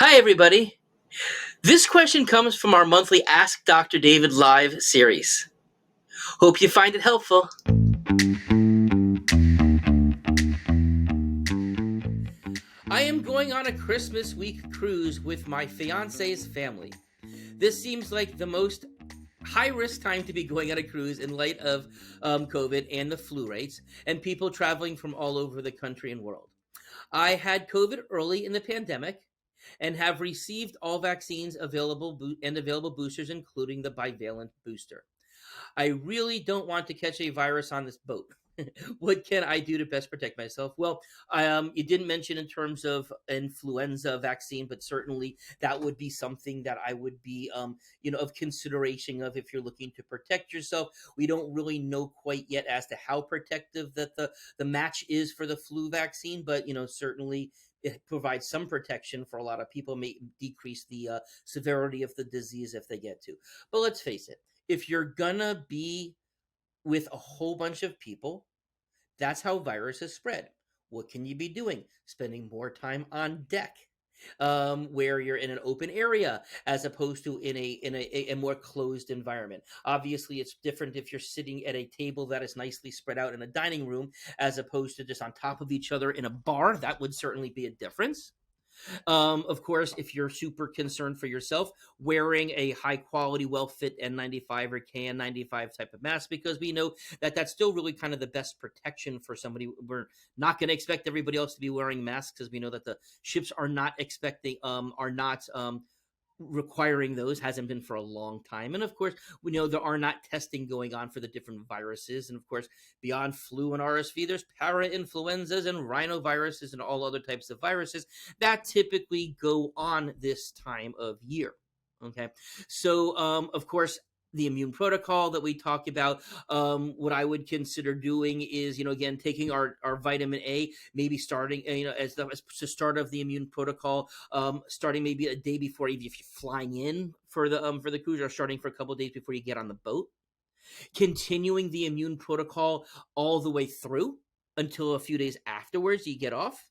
Hi, everybody. This question comes from our monthly Ask Dr. David Live series. Hope you find it helpful. I am going on a Christmas week cruise with my fiance's family. This seems like the most high risk time to be going on a cruise in light of COVID and the flu rates and people traveling from all over the country and world. I had COVID early in the pandemic and have received all vaccines and available boosters, including the bivalent booster. I really don't want to catch a virus on this boat. What can I do to best protect myself? Well, you didn't mention in terms of influenza vaccine, but certainly that would be something that I would be, of consideration of if you're looking to protect yourself. We don't really know quite yet as to how protective that the match is for the flu vaccine, but certainly it provides some protection for a lot of people, may decrease the severity of the disease if they get to. But let's face it, if you're gonna be with a whole bunch of people, that's how viruses spread. What can you be doing? Spending more time on deck, where you're in an open area as opposed to in a more closed environment. Obviously, it's different if you're sitting at a table that is nicely spread out in a dining room as opposed to just on top of each other in a bar. That would certainly be a difference. Of course, if you're super concerned for yourself, wearing a high quality, well fit N95 or KN95 type of mask, because we know that that's still really kind of the best protection for somebody. We're not going to expect everybody else to be wearing masks because we know that the ships are not requiring those, hasn't been for a long time. And of course, we know there are not testing going on for the different viruses. And of course, beyond flu and RSV, there's para-influenzas and rhinoviruses and all other types of viruses that typically go on this time of year. Okay. So, of course, the immune protocol that we talked about, what I would consider doing is, again, taking our vitamin A, maybe starting, as the start of the immune protocol, starting maybe a day before, even if you're flying in for the cruise, or starting for a couple of days before you get on the boat, continuing the immune protocol all the way through until a few days afterwards you get off.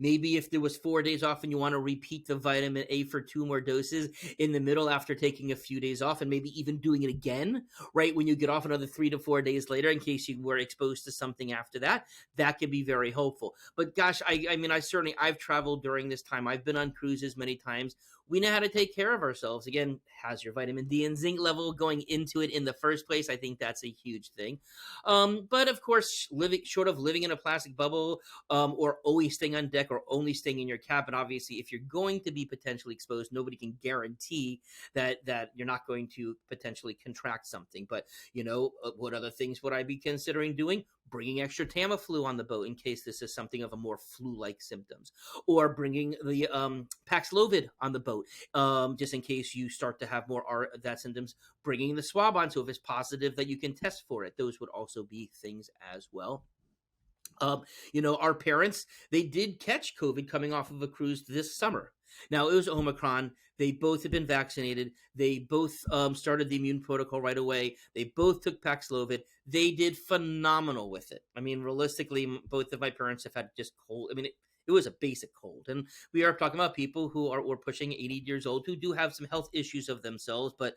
Maybe if there was 4 days off and you want to repeat the vitamin A for 2 more doses in the middle after taking a few days off, and maybe even doing it again right when you get off another 3 to 4 days later in case you were exposed to something after that, that could be very helpful. But gosh, I mean, I've traveled during this time. I've been on cruises many times. We know how to take care of ourselves. Again, how's your vitamin D and zinc level going into it in the first place? I think that's a huge thing. But of course, living in a plastic bubble, or always staying on deck or only staying in your cabin. Obviously, if you're going to be potentially exposed, nobody can guarantee that you're not going to potentially contract something. But what other things would I be considering doing? Bringing extra Tamiflu on the boat in case this is something of a more flu-like symptoms, or bringing the Paxlovid on the boat, just in case you start to have more that symptoms. Bringing the swab on, so if it's positive, that you can test for it. Those would also be things as well. Our parents, they did catch COVID coming off of a cruise this summer. Now, it was Omicron. They both had been vaccinated. They both started the immune protocol right away. They both took Paxlovid. They did phenomenal with it. I mean, realistically, both of my parents have had just cold. I mean, it was a basic cold. And we are talking about people were pushing 80 years old, who do have some health issues of themselves. But,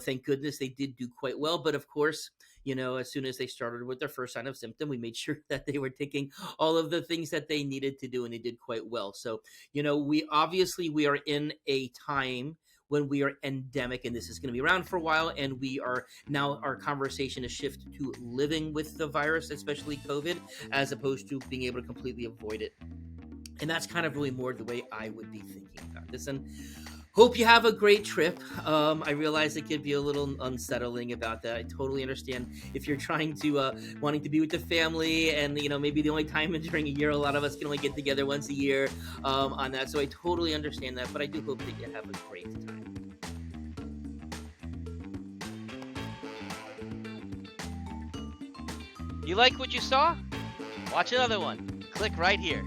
thank goodness they did do quite well. But of course, as soon as they started with their first sign of symptom, we made sure that they were taking all of the things that they needed to do, and they did quite well. So, we are in a time when we are endemic, and this is going to be around for a while, and we are now, our conversation is shifted to living with the virus, especially COVID, as opposed to being able to completely avoid it. And that's kind of really more the way I would be thinking about this. And hope you have a great trip. I realize it could be a little unsettling about that. I totally understand if you're trying to wanting to be with the family, and maybe the only time during a year, a lot of us can only get together once a year on that. So I totally understand that, but I do hope that you have a great time. You like what you saw? Watch another one. Click right here.